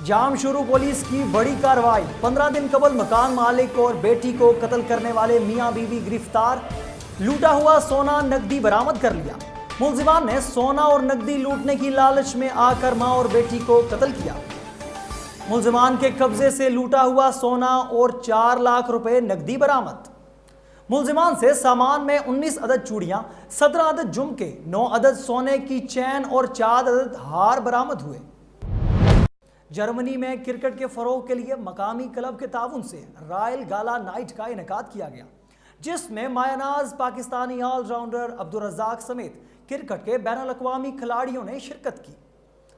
जाम शुरू, पुलिस की बड़ी कार्रवाई। 15 दिन कबल मकान मालिक और बेटी को कत्ल करने वाले मियां बीवी गिरफ्तार। लूटा हुआ सोना नकदी बरामद कर लिया। मुलजिमान ने सोना और नकदी लूटने की लालच में आकर मां और बेटी को कत्ल किया। मुलजिमान के कब्जे से लूटा हुआ सोना और 4 लाख रुपए नकदी बरामद। मुलजिमान से सामान में 19 अदद चूड़ियां, 17 अदद झुमके, 9 अदद सोने की चैन और 4 अदद हार बरामद हुए। जर्मनी में क्रिकेट के फरोग के लिए मकामी क्लब के ताउन से रॉयल गाला नाइट का इनेकाद किया गया, जिसमें मायनाज पाकिस्तानी ऑलराउंडर अब्दुल रज़ाक समेत क्रिकेट के बैनुल अक़वामी खिलाड़ियों ने शिरकत की।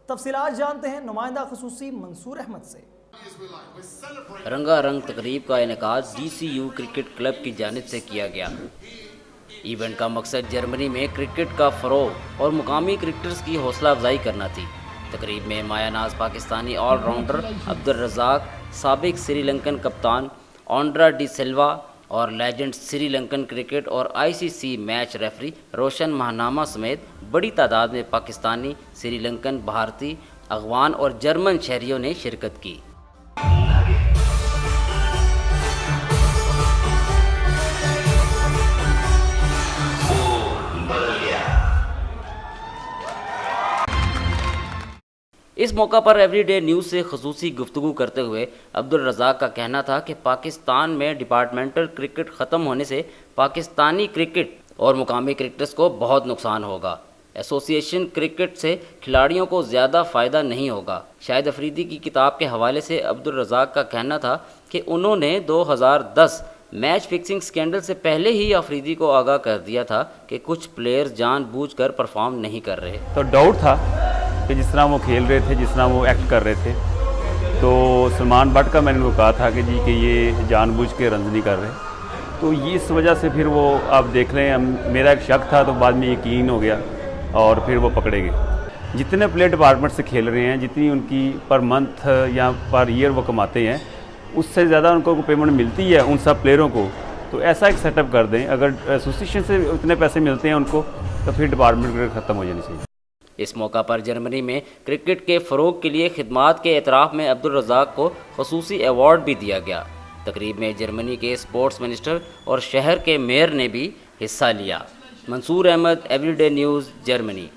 तफसीलात जानते हैं नुमाइंदा ख़ुसूसी मंसूर अहमद से। रंगारंग तकरीब का इनेकाद DCU क्रिकेट क्लब की जानिब से किया गया। इवेंट का मकसद जर्मनी में क्रिकेट का फ़रोग और मुकामी क्रिकेटर्स की हौसला अफजाई करना थी। तकरीब में मायानाज पाकिस्तानी ऑलराउंडर अब्दुल रज़ाक, साबिक श्रीलंकन कप्तान ऑन्ड्रा डी सिल्वा और लेजेंड श्रीलंकन क्रिकेट और ICC मैच रेफरी रोशन महानामा समेत बड़ी तादाद में पाकिस्तानी, श्रीलंकन, भारतीय, अफगान और जर्मन शहरियों ने शिरकत की। इस मौका पर एवरीडे न्यूज़ से ख़ुसूसी गुफ्तगू करते हुए अब्दुल रज़ाक का कहना था कि पाकिस्तान में डिपार्टमेंटल क्रिकेट ख़त्म होने से पाकिस्तानी क्रिकेट और मुकामी क्रिकेटर्स को बहुत नुकसान होगा। एसोसिएशन क्रिकेट से खिलाड़ियों को ज़्यादा फ़ायदा नहीं होगा। शाहिद अफरीदी की किताब के हवाले से अब्दुल रज़ाक का कहना था कि उन्होंने 2010 मैच फिक्सिंग स्कैंडल से पहले ही अफरीदी को आगाह कर दिया था कि कुछ प्लेयर्स जानबूझकर परफॉर्म नहीं कर रहे। तो डाउट था कि जिस तरह वो खेल रहे थे, जिस तरह वो एक्ट कर रहे थे, तो सलमान बट का मैंने उनको कहा था कि जी कि ये जानबूझ के रन नहीं कर रहे। तो ये इस वजह से फिर वो आप देख रहे हैं, मेरा एक शक था तो बाद में यकीन हो गया और फिर वो पकड़े गए। जितने प्लेयर डिपार्टमेंट से खेल रहे हैं, जितनी उनकी पर मंथ या पर ईयर वो कमाते हैं, उससे ज़्यादा उनको पेमेंट मिलती है उन सब प्लेयरों को। तो ऐसा एक सेटअप कर दें, अगर एसोसिएशन से उतने पैसे मिलते हैं उनको, तो फिर डिपार्टमेंट ख़त्म हो जानी चाहिए। इस मौका पर जर्मनी में क्रिकेट के फ़रोग के लिए खिदमात के एतराफ़ में अब्दुल रज़ाक को ख़ुसूसी अवार्ड भी दिया गया। तकरीब में जर्मनी के स्पोर्ट्स मिनिस्टर और शहर के मेयर ने भी हिस्सा लिया। Mansoor Ahmad, everyday news, Germany.